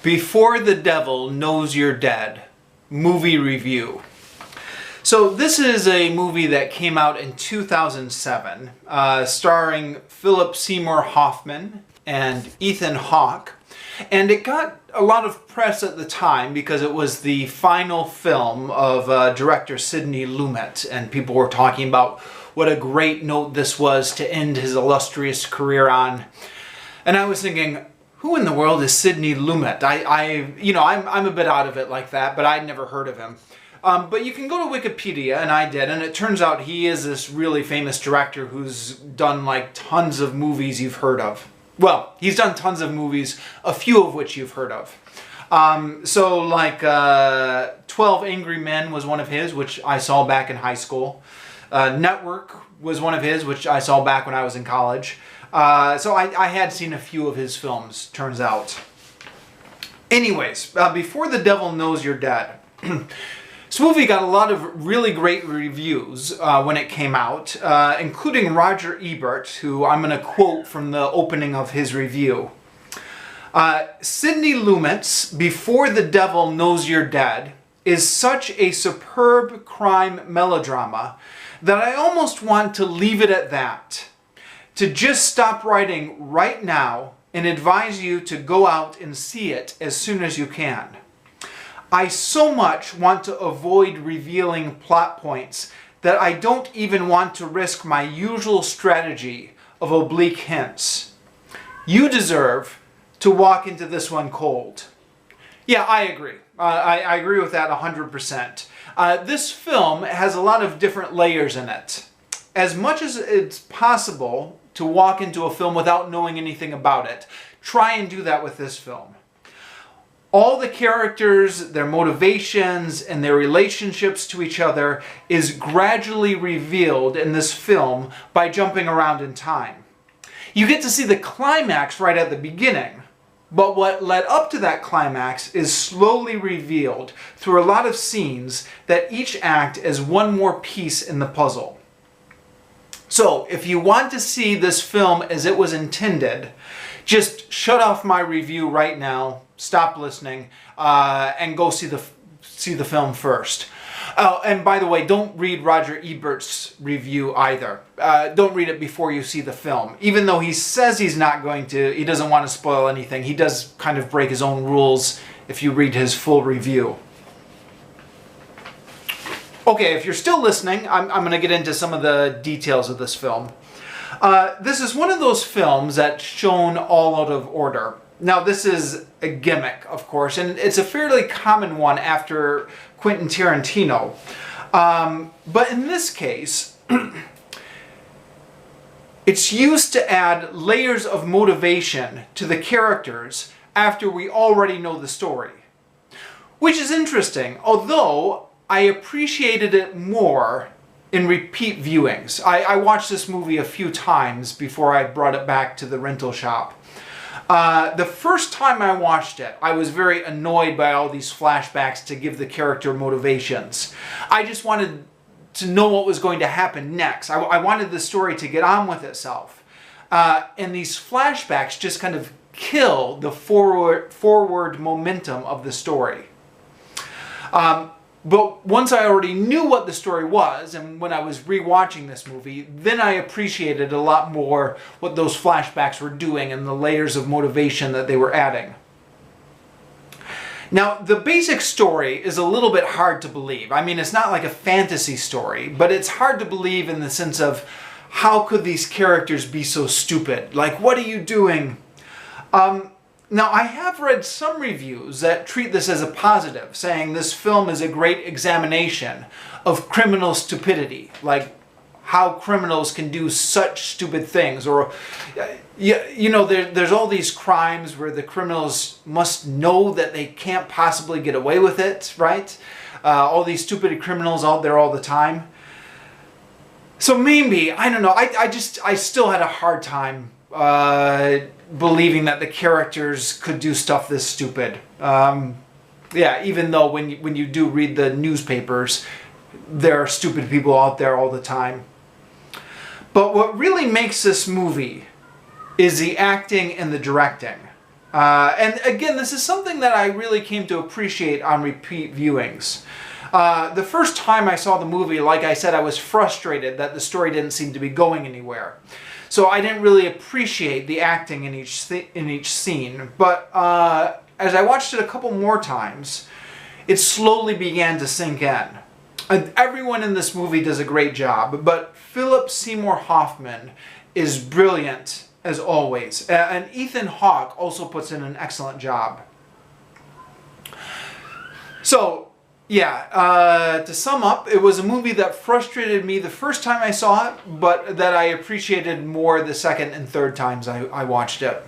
Before the Devil Knows You're Dead movie review. So this is a movie that came out in 2007, starring Philip Seymour Hoffman and Ethan Hawke. And it got a lot of press at the time because it was the final film of director Sidney Lumet, and people were talking about what a great note this was to end his illustrious career on. And I was thinking, who in the world is Sidney Lumet? I'm a bit out of it like that, but I'd never heard of him. But you can go to Wikipedia, and I did, and it turns out he is this really famous director who's done like tons of movies you've heard of. Well, he's done tons of movies, a few of which you've heard of. 12 Angry Men was one of his, which I saw back in high school. Network was one of his, which I saw back when I was in college. So I had seen a few of his films, turns out. Anyways, Before the Devil Knows You're Dead. This movie got a lot of really great reviews when it came out, including Roger Ebert, who I'm going to quote from the opening of his review. Sidney Lumet's Before the Devil Knows You're Dead is such a superb crime melodrama that I almost want to leave it at that. To just stop writing right now and advise you to go out and see it as soon as you can. I so much want to avoid revealing plot points that I don't even want to risk my usual strategy of oblique hints. You deserve to walk into this one cold. Yeah, I agree. I agree with that 100%. This film has a lot of different layers in it. As much as it's possible to walk into a film without knowing anything about it, try and do that with this film. All the characters, their motivations, and their relationships to each other is gradually revealed in this film by jumping around in time. You get to see the climax right at the beginning, but what led up to that climax is slowly revealed through a lot of scenes that each act as one more piece in the puzzle. So, if you want to see this film as it was intended, just shut off my review right now, stop listening, and go see the film first. Oh, and by the way, don't read Roger Ebert's review either. Don't read it before you see the film. Even though he says he's not going to, he doesn't want to spoil anything, he does kind of break his own rules if you read his full review. Okay, if you're still listening, I'm going to get into some of the details of this film. This is one of those films that's shown all out of order. Now, this is a gimmick, of course, and it's a fairly common one after Quentin Tarantino. But in this case, it's used to add layers of motivation to the characters after we already know the story. Which is interesting, although I appreciated it more in repeat viewings. I watched this movie a few times before I brought it back to the rental shop. The first time I watched it, I was very annoyed by all these flashbacks to give the character motivations. I just wanted to know what was going to happen next. I wanted the story to get on with itself. And these flashbacks just kind of kill the forward momentum of the story. But once I already knew what the story was, and when I was rewatching this movie, then I appreciated a lot more what those flashbacks were doing and the layers of motivation that they were adding. Now, the basic story is a little bit hard to believe. I mean, it's not like a fantasy story, but it's hard to believe in the sense of, how could these characters be so stupid? Like, what are you doing? Now, I have read some reviews that treat this as a positive, saying this film is a great examination of criminal stupidity, like how criminals can do such stupid things, or, there's all these crimes where the criminals must know that they can't possibly get away with it, right? All these stupid criminals out there all the time. So maybe, I don't know, I still had a hard time believing that the characters could do stuff this stupid. Even though when you do read the newspapers, there are stupid people out there all the time. But what really makes this movie is the acting and the directing. And again, this is something that I really came to appreciate on repeat viewings. The first time I saw the movie, like I said, I was frustrated that the story didn't seem to be going anywhere. So I didn't really appreciate the acting in each scene. But as I watched it a couple more times, it slowly began to sink in. And everyone in this movie does a great job, but Philip Seymour Hoffman is brilliant as always. And Ethan Hawke also puts in an excellent job. So, yeah, to sum up, it was a movie that frustrated me the first time I saw it, but that I appreciated more the second and third times I watched it.